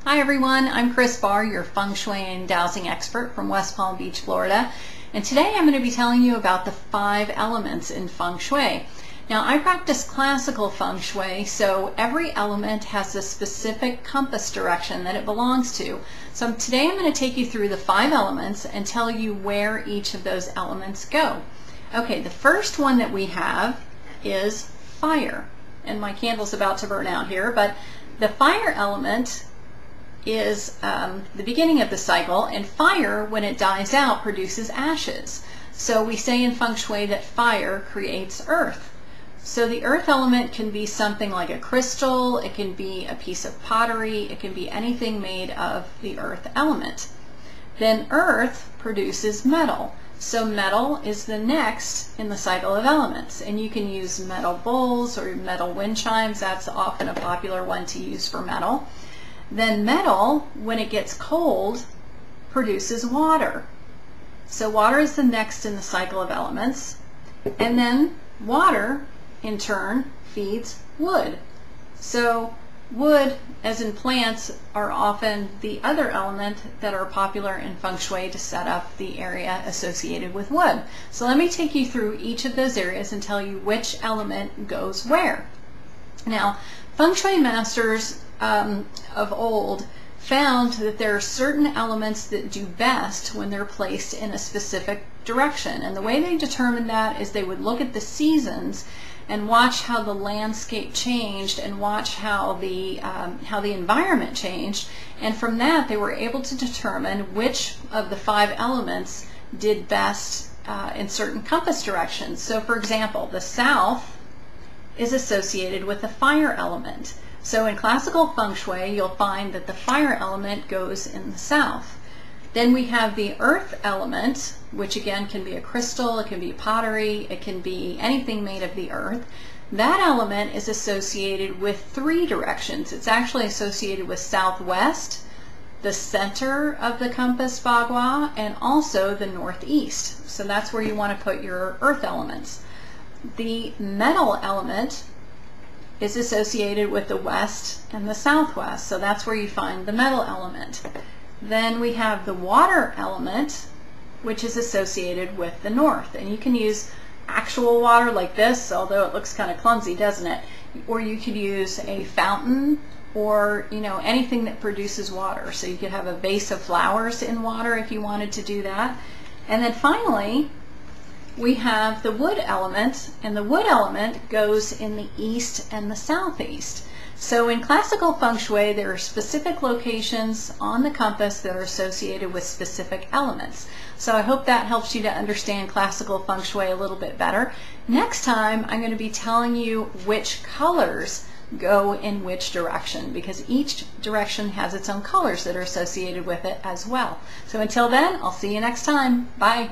Hi everyone, I'm Barr, your Feng Shui and Dowsing expert from West Palm Beach, Florida. And today I'm going to be telling you about the 5 elements in Feng Shui. Now I practice classical Feng Shui, so every element has a specific compass direction that it belongs to. So today I'm going to take you through the 5 elements and tell you where each of those elements go. Okay, the first one that we have is fire. And my candle's about to burn out here, but the fire element is the beginning of the cycle, and fire, when it dies out, produces ashes. So we say in Feng Shui that fire creates earth. So the earth element can be something like a crystal, it can be a piece of pottery, it can be anything made of the earth element. Then earth produces metal. So metal is the next in the cycle of elements, and you can use metal bowls or metal wind chimes. That's often a popular one to use for metal. Then metal, when it gets cold, produces water. So water is the next in the cycle of elements. And then water, in turn, feeds wood. So wood, as in plants, are often the other element that are popular in Feng Shui to set up the area associated with wood. So let me take you through each of those areas and tell you which element goes where. Now, Feng Shui masters of old found that there are certain elements that do best when they're placed in a specific direction. And the way they determined that is they would look at the seasons and watch how the landscape changed and watch how the environment changed. And from that, they were able to determine which of the 5 elements did best in certain compass directions. So for example, the south is associated with the fire element. So in classical Feng Shui, you'll find that the fire element goes in the south. Then we have the earth element, which again can be a crystal, it can be pottery, it can be anything made of the earth. That element is associated with 3 directions. It's actually associated with southwest, the center of the compass bagua, and also the northeast. So that's where you want to put your earth elements. The metal element is associated with the west and the southwest, so that's where you find the metal element. Then we have the water element, which is associated with the north, and you can use actual water like this, although it looks kind of clumsy, doesn't it? Or you could use a fountain, or anything that produces water. So you could have a vase of flowers in water if you wanted to do that. And then finally we have the wood element, and the wood element goes in the east and the southeast. So in classical Feng Shui, there are specific locations on the compass that are associated with specific elements. So I hope that helps you to understand classical Feng Shui a little bit better. Next time, I'm going to be telling you which colors go in which direction, because each direction has its own colors that are associated with it as well. So until then, I'll see you next time. Bye.